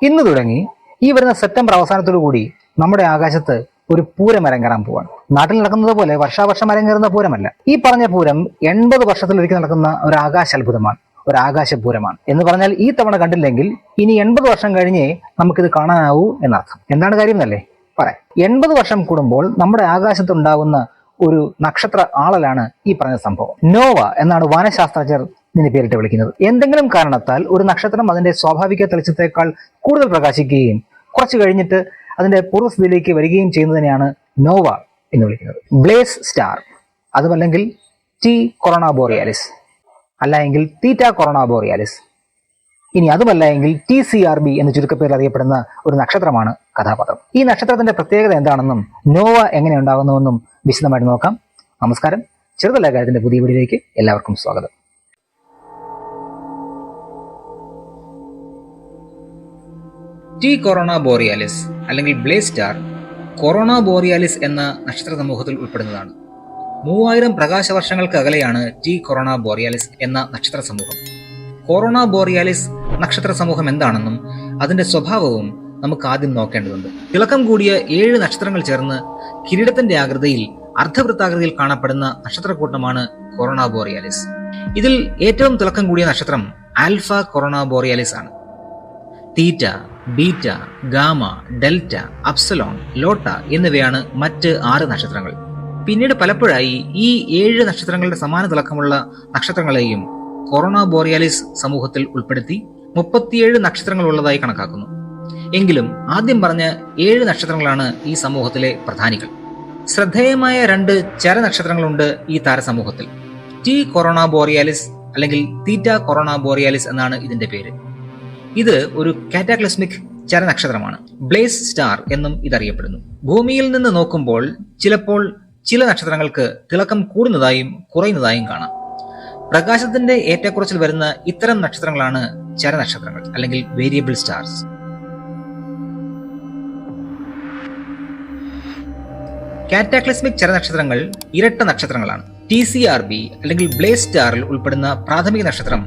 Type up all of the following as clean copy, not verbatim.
ഇന്ന് തുടങ്ങി ഈ വരുന്ന സെപ്റ്റംബർ അവസാനത്തോടു കൂടി നമ്മുടെ ആകാശത്ത് ഒരു പൂരം അരങ്ങേറാൻ പോവാണ്. നാട്ടിൽ നടക്കുന്നത് പോലെ വർഷാവർഷം അരങ്ങേറുന്ന പൂരമല്ല. ഈ പറഞ്ഞ പൂരം 80 വർഷത്തിലൊരിക്കൽ നടക്കുന്ന ഒരു ആകാശാത്ഭുതമാണ്, ഒരു ആകാശപൂരമാണ്. എന്ന് പറഞ്ഞാൽ ഈ തവണ കണ്ടില്ലെങ്കിൽ ഇനി 80 വർഷം കഴിഞ്ഞേ നമുക്കിത് കാണാനാവൂ എന്നർത്ഥം. എന്താണ് കാര്യം എന്നല്ലേ പറയാം. 80 വർഷം കൂടുമ്പോൾ നമ്മുടെ ആകാശത്തുണ്ടാകുന്ന ഒരു നക്ഷത്ര ആളലാണ് ഈ പറഞ്ഞ സംഭവം. നോവ എന്നാണ് വാനശാസ്ത്രജ്ഞർ ഇതിന് പേരിട്ട് വിളിക്കുന്നത്. എന്തെങ്കിലും കാരണത്താൽ ഒരു നക്ഷത്രം അതിന്റെ സ്വാഭാവിക തെളിച്ചത്തേക്കാൾ കൂടുതൽ പ്രകാശിക്കുകയും കുറച്ച് കഴിഞ്ഞിട്ട് അതിന്റെ പൂർവ്വസ്ഥിതിയിലേക്ക് വരികയും ചെയ്യുന്നതിനെയാണ് നോവ എന്ന് വിളിക്കുന്നത്. ബ്ലേസ് സ്റ്റാർ, അതുമല്ലെങ്കിൽ ടി കൊറോണ ബോറിയാലിസ്, അല്ല എങ്കിൽ തീറ്റ കൊറോണ ബോറിയാലിസ്, ഇനി അതുമല്ല എങ്കിൽ TCRB എന്ന് ചുരുക്കപ്പേരിൽ അറിയപ്പെടുന്ന ഒരു നക്ഷത്രമാണ് കഥാപാത്രം. ഈ നക്ഷത്രത്തിന്റെ പ്രത്യേകത എന്താണെന്നും നോവ എങ്ങനെ ഉണ്ടാകുന്നുവെന്നും വിശദമായിട്ട് നോക്കാം. നമസ്കാരം, ചെറുതല്ല കാര്യത്തിന്റെ പുതിയ വീഡിയോയിലേക്ക് എല്ലാവർക്കും സ്വാഗതം. ടി കൊറോണ ബോറിയാലിസ് അല്ലെങ്കിൽ ബ്ലേസ് സ്റ്റാർ കൊറോണ ബോറിയാലിസ് എന്ന നക്ഷത്ര സമൂഹത്തിൽ ഉൾപ്പെടുന്നതാണ്. 3000 പ്രകാശവർഷങ്ങൾക്ക് അകലെയാണ് ടി കൊറോണ ബോറിയാലിസ് എന്ന നക്ഷത്ര സമൂഹം. കൊറോണ ബോറിയാലിസ് നക്ഷത്ര സമൂഹം എന്താണെന്നും അതിന്റെ സ്വഭാവവും നമുക്ക് ആദ്യം നോക്കേണ്ടതുണ്ട്. തിളക്കം കൂടിയ 7 നക്ഷത്രങ്ങൾ ചേർന്ന് കിരീടത്തിന്റെ ആകൃതിയിൽ അർദ്ധവൃത്താകൃതിയിൽ കാണപ്പെടുന്ന നക്ഷത്രക്കൂട്ടമാണ് കൊറോണ ബോറിയാലിസ്. ഇതിൽ ഏറ്റവും തിളക്കം കൂടിയ നക്ഷത്രം ആൽഫ കൊറോണ ബോറിയാലിസ് ആണ്. തീറ്റ, ബീറ്റ, ഗാമ, ഡെൽറ്റ, അപ്സലോൺ, ലോട്ട എന്നിവയാണ് മറ്റ് 6 നക്ഷത്രങ്ങൾ. പിന്നീട് പലപ്പോഴായി ഈ 7 നക്ഷത്രങ്ങളുടെ സമാന തിളക്കമുള്ള നക്ഷത്രങ്ങളെയും കൊറോണ ബോറിയാലിസ് സമൂഹത്തിൽ ഉൾപ്പെടുത്തി 37 നക്ഷത്രങ്ങൾ ഉള്ളതായി കണക്കാക്കുന്നു. എങ്കിലും ആദ്യം പറഞ്ഞ 7 നക്ഷത്രങ്ങളാണ് ഈ സമൂഹത്തിലെ പ്രധാനികൾ. ശ്രദ്ധേയമായ 2 ചരനക്ഷത്രങ്ങളുണ്ട് ഈ താരസമൂഹത്തിൽ. ടി കൊറോണ ബോറിയാലിസ് അല്ലെങ്കിൽ തീറ്റ കൊറോണ ബോറിയാലിസ് എന്നാണ് ഇതിന്റെ പേര്. ഇത് ഒരു കാറ്റാക്ലിസ്മിക് ചരനക്ഷത്രമാണ്. ബ്ലേസ് സ്റ്റാർ എന്നും ഇതറിയപ്പെടുന്നു. ഭൂമിയിൽ നിന്ന് നോക്കുമ്പോൾ ചിലപ്പോൾ ചില നക്ഷത്രങ്ങൾക്ക് തിളക്കം കൂടുന്നതായും കുറയുന്നതായും കാണാം. പ്രകാശത്തിന്റെ ഏറ്റക്കുറച്ചിൽ വരുന്ന ഇത്തരം നക്ഷത്രങ്ങളാണ് ചരനക്ഷത്രങ്ങൾ അല്ലെങ്കിൽ വേരിയബിൾ സ്റ്റാർസ്. കാറ്റാക്ലിസ്മിക് ചരനക്ഷത്രങ്ങൾ ഇരട്ട നക്ഷത്രങ്ങളാണ്. TCRB അല്ലെങ്കിൽ ബ്ലേസ് സ്റ്റാറിൽ ഉൾപ്പെടുന്ന പ്രാഥമിക നക്ഷത്രം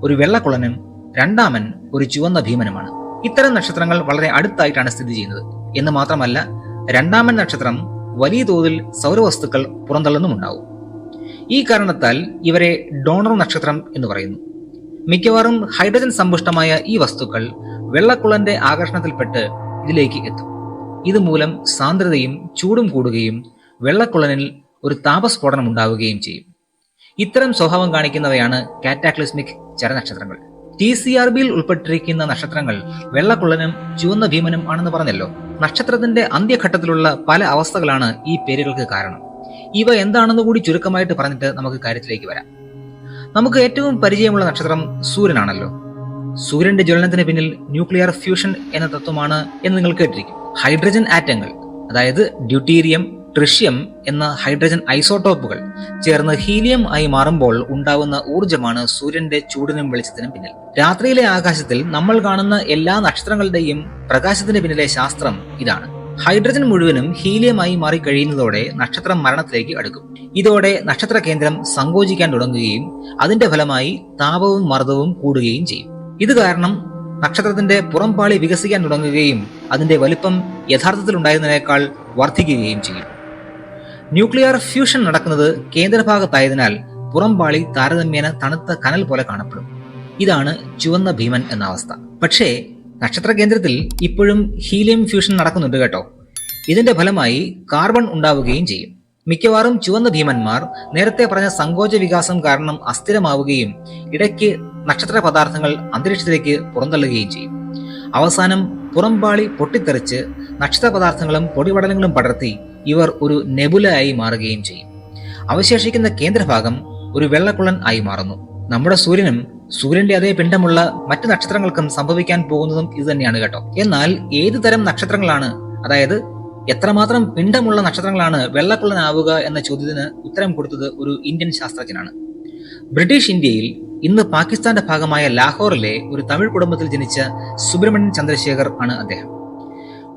ഒരു വെള്ളക്കുള്ളനും രണ്ടാമൻ ഒരു ചുവന്ന ഭീമനുമാണ്. ഇത്തരം നക്ഷത്രങ്ങൾ വളരെ അടുത്തായിട്ടാണ് സ്ഥിതി ചെയ്യുന്നത് എന്ന് മാത്രമല്ല, രണ്ടാമൻ നക്ഷത്രം വലിയ തോതിൽ സൗരവസ്തുക്കൾ പുറന്തള്ളുന്നുമുണ്ടാവും. ഈ കാരണത്താൽ ഇവരെ ഡോണർ നക്ഷത്രം എന്ന് പറയുന്നു. മിക്കവാറും ഹൈഡ്രജൻ സമ്പുഷ്ടമായ ഈ വസ്തുക്കൾ വെള്ളക്കുള്ളന്റെ ആകർഷണത്തിൽപ്പെട്ട് ഇതിലേക്ക് എത്തും. ഇതുമൂലം സാന്ദ്രതയും ചൂടും കൂടുകയും വെള്ളക്കുള്ളനിൽ ഒരു താപസ്ഫോടനം ഉണ്ടാവുകയും ചെയ്യും. ഇത്തരം സ്വഭാവം കാണിക്കുന്നവയാണ് കാറ്റാക്ലിസ്മിക് ചരനക്ഷത്രങ്ങൾ. TCRBയിൽ ഉൾപ്പെട്ടിരിക്കുന്ന നക്ഷത്രങ്ങൾ വെള്ളക്കുള്ളനും ചുവന്ന ഭീമനും ആണെന്ന് പറഞ്ഞല്ലോ. നക്ഷത്രത്തിന്റെ അന്ത്യഘട്ടത്തിലുള്ള പല അവസ്ഥകളാണ് ഈ പേരുകൾക്ക് കാരണം. ഇവ എന്താണെന്ന് കൂടി ചുരുക്കമായിട്ട് പറഞ്ഞിട്ട് നമുക്ക് കാര്യത്തിലേക്ക് വരാം. നമുക്ക് ഏറ്റവും പരിചയമുള്ള നക്ഷത്രം സൂര്യനാണല്ലോ. സൂര്യന്റെ ജ്വലനത്തിന് പിന്നിൽ ന്യൂക്ലിയർ ഫ്യൂഷൻ എന്ന തത്വമാണ് എന്ന് നിങ്ങൾ കേട്ടിരിക്കും. ഹൈഡ്രജൻ ആറ്റങ്ങൾ, അതായത് ഡ്യൂട്ടീരിയം, ട്രിഷ്യം എന്ന ഹൈഡ്രജൻ ഐസോട്ടോപ്പുകൾ ചേർന്ന് ഹീലിയം ആയി മാറുമ്പോൾ ഉണ്ടാവുന്ന ഊർജ്ജമാണ് സൂര്യന്റെ ചൂടിനും വെളിച്ചത്തിനും പിന്നിൽ. രാത്രിയിലെ ആകാശത്തിൽ നമ്മൾ കാണുന്ന എല്ലാ നക്ഷത്രങ്ങളുടെയും പ്രകാശത്തിന് പിന്നിലെ ശാസ്ത്രം ഇതാണ്. ഹൈഡ്രജൻ മുഴുവനും ഹീലിയമായി മാറിക്കഴിയുന്നതോടെ നക്ഷത്രം മരണത്തിലേക്ക് അടുക്കും. ഇതോടെ നക്ഷത്ര കേന്ദ്രം സങ്കോചിക്കാൻ തുടങ്ങുകയും അതിന്റെ ഫലമായി താപവും മർദ്ദവും കൂടുകയും ചെയ്യും. ഇത് കാരണം നക്ഷത്രത്തിന്റെ പുറംപാളി വികസിക്കാൻ തുടങ്ങുകയും അതിന്റെ വലിപ്പം യഥാർത്ഥത്തിൽ ഉണ്ടായിരുന്നതിനേക്കാൾ വർദ്ധിക്കുകയും ചെയ്യും. ന്യൂക്ലിയർ ഫ്യൂഷൻ നടക്കുന്നത് കേന്ദ്രഭാഗത്തായതിനാൽ പുറംപാളി താരതമ്യേന തണുത്ത കനൽ പോലെ കാണപ്പെടും. ഇതാണ് ചുവന്ന ഭീമൻ എന്ന അവസ്ഥ. പക്ഷേ നക്ഷത്ര കേന്ദ്രത്തിൽ ഇപ്പോഴും ഹീലിയം ഫ്യൂഷൻ നടക്കുന്നുണ്ട് കേട്ടോ. ഇതിന്റെ ഫലമായി കാർബൺ ഉണ്ടാവുകയും ചെയ്യും. മിക്കവാറും ചുവന്ന ഭീമന്മാർ നേരത്തെ പറഞ്ഞ സങ്കോച വികാസം കാരണം അസ്ഥിരമാവുകയും ഇടയ്ക്ക് നക്ഷത്ര പദാർത്ഥങ്ങൾ അന്തരീക്ഷത്തിലേക്ക് പുറന്തള്ളുകയും ചെയ്യും. അവസാനം പുറംപാളി പൊട്ടിത്തെറിച്ച് നക്ഷത്ര പദാർത്ഥങ്ങളും പൊടിപടലങ്ങളും പടർത്തി ഇവർ ഒരു നെബുല ആയി മാറുകയും ചെയ്യും. അവശേഷിക്കുന്ന കേന്ദ്രഭാഗം ഒരു വെള്ളക്കുള്ളൻ ആയി മാറുന്നു. നമ്മുടെ സൂര്യനും സൂര്യന്റെ അതേ പിണ്ഡമുള്ള മറ്റ് നക്ഷത്രങ്ങൾക്കും സംഭവിക്കാൻ പോകുന്നതും ഇത് തന്നെയാണ് കേട്ടോ. എന്നാൽ ഏതു തരം നക്ഷത്രങ്ങളാണ്, അതായത് എത്രമാത്രം പിണ്ഡമുള്ള നക്ഷത്രങ്ങളാണ് വെള്ളക്കുള്ളനാവുക എന്ന ചോദ്യത്തിന് ഉത്തരം കൊടുത്തത് ഒരു ഇന്ത്യൻ ശാസ്ത്രജ്ഞനാണ്. ബ്രിട്ടീഷ് ഇന്ത്യയിൽ ഇന്ന് പാകിസ്ഥാന്റെ ഭാഗമായ ലാഹോറിലെ ഒരു തമിഴ് കുടുംബത്തിൽ ജനിച്ച സുബ്രഹ്മണ്യൻ ചന്ദ്രശേഖർ ആണ് അദ്ദേഹം.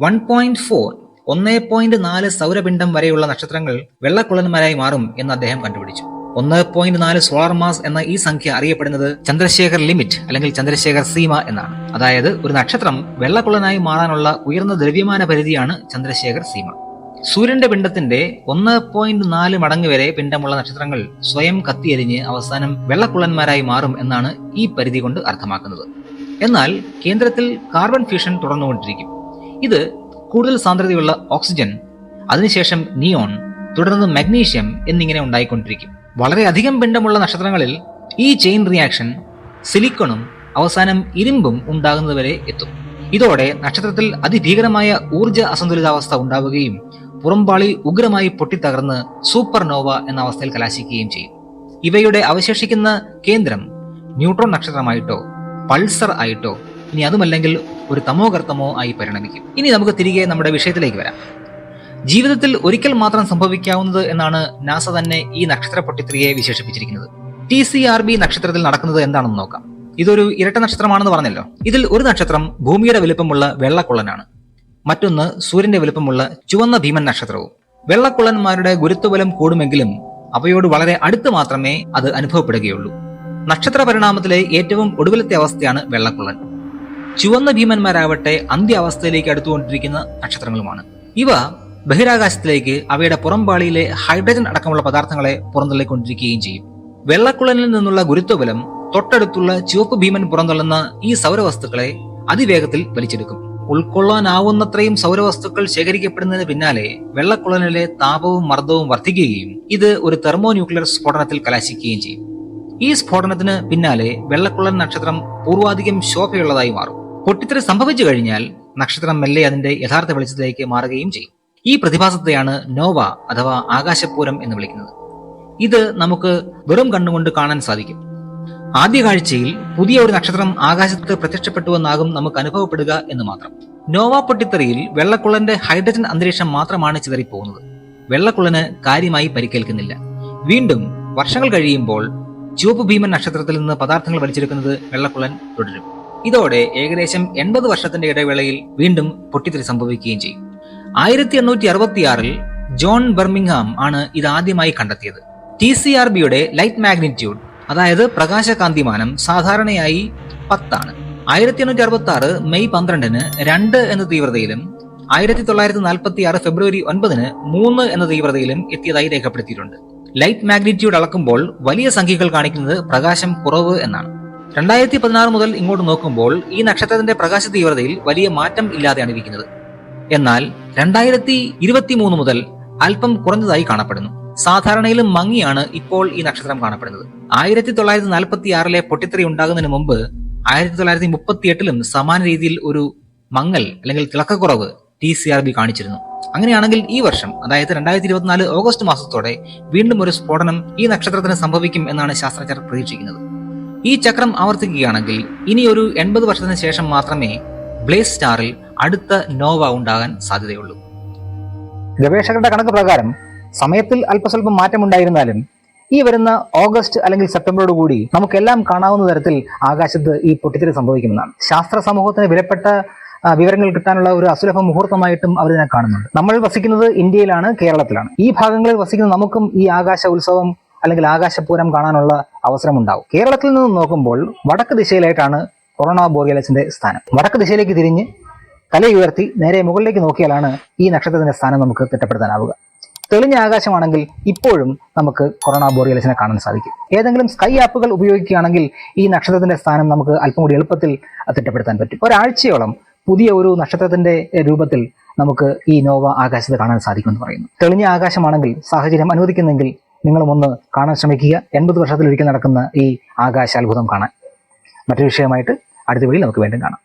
1.4 സൗരപിണ്ഡം വരെയുള്ള നക്ഷത്രങ്ങൾ വെള്ളക്കുള്ളന്മാരായി മാറും എന്ന് അദ്ദേഹം കണ്ടുപിടിച്ചു. 1.4 സോളാർ മാസ് എന്ന ഈ സംഖ്യ അറിയപ്പെടുന്നത് ചന്ദ്രശേഖർ ലിമിറ്റ് അല്ലെങ്കിൽ ചന്ദ്രശേഖർ സീമ എന്നാണ്. അതായത് ഒരു നക്ഷത്രം വെള്ളക്കുള്ളനായി മാറാനുള്ള ഉയർന്ന ദ്രവ്യമാന പരിധിയാണ് ചന്ദ്രശേഖർ സീമ. സൂര്യന്റെ പിണ്ഡത്തിന്റെ 1.4 മടങ്ങ് വരെ പിണ്ഡമുള്ള നക്ഷത്രങ്ങൾ സ്വയം കത്തിയെരിഞ്ഞ് അവസാനം വെള്ളക്കുള്ളന്മാരായി മാറും എന്നാണ് ഈ പരിധി കൊണ്ട് അർത്ഥമാക്കുന്നത്. എന്നാൽ കേന്ദ്രത്തിൽ കാർബൺ ഫ്യൂഷൻ തുടർന്നുകൊണ്ടിരിക്കും. ഇത് കൂടുതൽ സാന്ദ്രതയുള്ള ഓക്സിജൻ, അതിനുശേഷം നിയോൺ, തുടർന്ന് മഗ്നീഷ്യം എന്നിങ്ങനെ ഉണ്ടായിക്കൊണ്ടിരിക്കും. വളരെയധികം പിണ്ഡമുള്ള നക്ഷത്രങ്ങളിൽ ഈ ചെയിൻ റിയാക്ഷൻ സിലിക്കണും അവസാനം ഇരുമ്പും ഉണ്ടാകുന്നതുവരെ എത്തും. ഇതോടെ നക്ഷത്രത്തിൽ അതിഭീകരമായ ഊർജ അസന്തുലിതാവസ്ഥ ഉണ്ടാവുകയും പുറംപാളി ഉഗ്രമായി പൊട്ടിത്തകർന്ന് സൂപ്പർനോവ എന്ന അവസ്ഥയിൽ കലാശിക്കുകയും ചെയ്യും. ഇവയുടെ അവശേഷിക്കുന്ന കേന്ദ്രം ന്യൂട്രോൺ നക്ഷത്രമായിട്ടോ പൾസർ ആയിട്ടോ ഇനി അതുമല്ലെങ്കിൽ ഒരു തമോഗർത്തമോ ആയി പരിണമിക്കും. ഇനി നമുക്ക് തിരികെ നമ്മുടെ വിഷയത്തിലേക്ക് വരാം. ജീവിതത്തിൽ ഒരിക്കൽ മാത്രം സംഭവിക്കാവുന്നത് എന്നാണ് നാസ തന്നെ ഈ നക്ഷത്ര പൊട്ടിത്തെറിയെ വിശേഷിപ്പിച്ചിരിക്കുന്നത്. TCRB നക്ഷത്രത്തിൽ നടക്കുന്നത് എന്താണെന്ന് നോക്കാം. ഇതൊരു ഇരട്ട നക്ഷത്രമാണെന്ന് പറഞ്ഞല്ലോ. ഇതിൽ ഒരു നക്ഷത്രം ഭൂമിയുടെ വലുപ്പമുള്ള വെള്ളക്കുള്ളനാണ്, മറ്റൊന്ന് സൂര്യന്റെ വലുപ്പമുള്ള ചുവന്ന ഭീമൻ നക്ഷത്രവും. വെള്ളക്കുള്ളന്മാരുടെ ഗുരുത്വബലം കൂടുമെങ്കിലും അവയോട് വളരെ അടുത്ത് മാത്രമേ അത് അനുഭവപ്പെടുകയുള്ളൂ. നക്ഷത്ര പരിണാമത്തിലെ ഏറ്റവും ഒടുവിലത്തെ അവസ്ഥയാണ് വെള്ളക്കുള്ളൻ. ചുവന്ന ഭീമന്മാരാവട്ടെ അന്ത്യാവസ്ഥയിലേക്ക് അടുത്തുകൊണ്ടിരിക്കുന്ന നക്ഷത്രങ്ങളുമാണ്. ഇവ ബഹിരാകാശത്തിലേക്ക് അവയുടെ പുറംപാളിയിലെ ഹൈഡ്രജൻ അടക്കമുള്ള പദാർത്ഥങ്ങളെ പുറന്തള്ളിക്കൊണ്ടിരിക്കുകയും ചെയ്യും. വെള്ളക്കുള്ളനിൽ നിന്നുള്ള ഗുരുത്വബലം തൊട്ടടുത്തുള്ള ചുവപ്പ് ഭീമൻ പുറന്തള്ളുന്ന ഈ സൗരവസ്തുക്കളെ അതിവേഗത്തിൽ വലിച്ചെടുക്കും. ഉൾക്കൊള്ളാനാവുന്നത്രയും സൗരവസ്തുക്കൾ ശേഖരിക്കപ്പെടുന്നതിന് പിന്നാലെ വെള്ളക്കുള്ളനിലെ താപവും മർദ്ദവും വർദ്ധിക്കുകയും ഇത് ഒരു തെർമോ ന്യൂക്ലിയർ സ്ഫോടനത്തിൽ കലാശിക്കുകയും ചെയ്യും. ഈ സ്ഫോടനത്തിന് പിന്നാലെ വെള്ളക്കുള്ളൻ നക്ഷത്രം പൂർവാധികം ശോഭയുള്ളതായി മാറും. പൊട്ടിത്തെറി സംഭവിച്ചു കഴിഞ്ഞാൽ നക്ഷത്രം മെല്ലെ അതിന്റെ യഥാർത്ഥ വെളിച്ചത്തിലേക്ക് മാറുകയും ചെയ്യും. ഈ പ്രതിഭാസത്തെയാണ് നോവ അഥവാ ആകാശപൂരം എന്ന് വിളിക്കുന്നത്. ഇത് നമുക്ക് വെറും കണ്ണുകൊണ്ട് കാണാൻ സാധിക്കും. ആദ്യ കാഴ്ചയിൽ പുതിയ ഒരു നക്ഷത്രം ആകാശത്ത് പ്രത്യക്ഷപ്പെട്ടുവെന്നാകും നമുക്ക് അനുഭവപ്പെടുക എന്ന് മാത്രം. നോവ പൊട്ടിത്തെറിയിൽ വെള്ളക്കുള്ളന്റെ ഹൈഡ്രജൻ അന്തരീക്ഷം മാത്രമാണ് ചിതറിപ്പോകുന്നത്. വെള്ളക്കുള്ളന് കാര്യമായി പരിക്കേൽക്കുന്നില്ല. വീണ്ടും വർഷങ്ങൾ കഴിയുമ്പോൾ ചുവപ്പ് ഭീമൻ നക്ഷത്രത്തിൽ നിന്ന് പദാർത്ഥങ്ങൾ വലിച്ചെടുക്കുന്നത് വെള്ളക്കുള്ളൻ തുടരും. ഇതോടെ ഏകദേശം 80 വർഷത്തിന്റെ ഇടവേളയിൽ വീണ്ടും പൊട്ടിത്തെറി സംഭവിക്കുകയും ചെയ്യും. 1866 ജോൺ ബെർമിംഗ്ഹാം ആണ് ഇത് ആദ്യമായി കണ്ടെത്തിയത്. TCRBയുടെ ലൈറ്റ് മാഗ്നിറ്റ്യൂഡ്, അതായത് പ്രകാശകാന്തിമാനം, സാധാരണയായി 10 ആണ്. 1866 മെയ് 12-ന് 2 എന്ന തീവ്രതയിലും 1946 ഫെബ്രുവരി 9-ന് 3 എന്ന തീവ്രതയിലും എത്തിയതായി രേഖപ്പെടുത്തിയിട്ടുണ്ട്. ലൈറ്റ് മാഗ്നിറ്റ്യൂഡ് അളക്കുമ്പോൾ വലിയ സംഖ്യകൾ കാണിക്കുന്നത് പ്രകാശം കുറവ് എന്നാണ്. 2016 മുതൽ ഇങ്ങോട്ട് നോക്കുമ്പോൾ ഈ നക്ഷത്രത്തിന്റെ പ്രകാശ തീവ്രതയിൽ വലിയ മാറ്റം ഇല്ലാതെയാണ് ഇരിക്കുന്നത്. എന്നാൽ 2023 മുതൽ അല്പം കുറഞ്ഞതായി കാണപ്പെടുന്നു. സാധാരണയിലും മങ്ങിയാണ് ഇപ്പോൾ ഈ നക്ഷത്രം കാണപ്പെടുന്നത്. 1946-ലെ പൊട്ടിത്തെറി ഉണ്ടാകുന്നതിന് മുമ്പ് 1938-ലും സമാന രീതിയിൽ ഒരു മങ്ങൽ അല്ലെങ്കിൽ തിളക്കക്കുറവ് TCRB കാണിച്ചിരുന്നു. അങ്ങനെയാണെങ്കിൽ ഈ വർഷം, അതായത് 2024 ഓഗസ്റ്റ് മാസത്തോടെ വീണ്ടും ഒരു സ്ഫോടനം ഈ നക്ഷത്രത്തിന് സംഭവിക്കും എന്നാണ് ശാസ്ത്രജ്ഞർ പ്രതീക്ഷിക്കുന്നത്. ഈ ചക്രം ആവർത്തിക്കുകയാണെങ്കിൽ ഇനി ഒരു 80 വർഷത്തിന് ശേഷം മാത്രമേ ബ്ലേസ് സ്റ്റാറിൽ അടുത്ത നോവ ഉണ്ടാകാൻ സാധ്യതയുള്ളൂ. ഗവേഷകരുടെ കണക്ക് പ്രകാരം സമയത്തിൽ അല്പസ്വല്പം മാറ്റമുണ്ടായിരുന്നാലും ഈ വരുന്ന ഓഗസ്റ്റ് അല്ലെങ്കിൽ സെപ്റ്റംബറോടുകൂടി നമുക്കെല്ലാം കാണാവുന്ന തരത്തിൽ ആകാശത്ത് ഈ പൊട്ടിത്തെറി സംഭവിക്കുമെന്നാണ്. ശാസ്ത്ര സമൂഹത്തിന് വിലപ്പെട്ട വിവരങ്ങൾ കിട്ടാനുള്ള ഒരു അസുലഭ മുഹൂർത്തമായിട്ടും അവരിതിനെ കാണുന്നുണ്ട്. നമ്മൾ വസിക്കുന്നത് ഇന്ത്യയിലാണ്, കേരളത്തിലാണ്. ഈ ഭാഗങ്ങളിൽ വസിക്കുന്ന നമുക്കും ഈ ആകാശ ഉത്സവം അല്ലെങ്കിൽ ആകാശപൂരം കാണാനുള്ള അവസരമുണ്ടാവും. കേരളത്തിൽ നിന്ന് നോക്കുമ്പോൾ വടക്ക് ദിശയിലായിട്ടാണ് കൊറോണ ബോറിയലസിന്റെ സ്ഥാനം. വടക്ക് ദിശയിലേക്ക് തിരിഞ്ഞ് തലയുയർത്തി നേരെ മുകളിലേക്ക് നോക്കിയാലാണ് ഈ നക്ഷത്രത്തിന്റെ സ്ഥാനം നമുക്ക് തിട്ടപ്പെടുത്താനാവുക. തെളിഞ്ഞ ആകാശമാണെങ്കിൽ ഇപ്പോഴും നമുക്ക് കൊറോണ ബോറിയലസിനെ കാണാൻ സാധിക്കും. ഏതെങ്കിലും സ്കൈ ആപ്പുകൾ ഉപയോഗിക്കുകയാണെങ്കിൽ ഈ നക്ഷത്രത്തിന്റെ സ്ഥാനം നമുക്ക് അല്പം കൂടി എളുപ്പത്തിൽ തിട്ടപ്പെടുത്താൻ പറ്റും. ഒരാഴ്ചയോളം പുതിയ ഒരു നക്ഷത്രത്തിന്റെ രൂപത്തിൽ നമുക്ക് ഈ നോവ ആകാശത്ത് കാണാൻ സാധിക്കുമെന്ന് പറയുന്നു. തെളിഞ്ഞ ആകാശമാണെങ്കിൽ, സാഹചര്യം അനുവദിക്കുന്നെങ്കിൽ നിങ്ങളും ഒന്ന് കാണാൻ ശ്രമിക്കുക. 80 വർഷത്തിലൊരിക്കൽ നടക്കുന്ന ഈ ആകാശ അത്ഭുതം കാണാൻ. മറ്റൊരു വിഷയമായിട്ട് അടുത്ത വീഡിയോയിൽ നമുക്ക് വീണ്ടും കാണാം.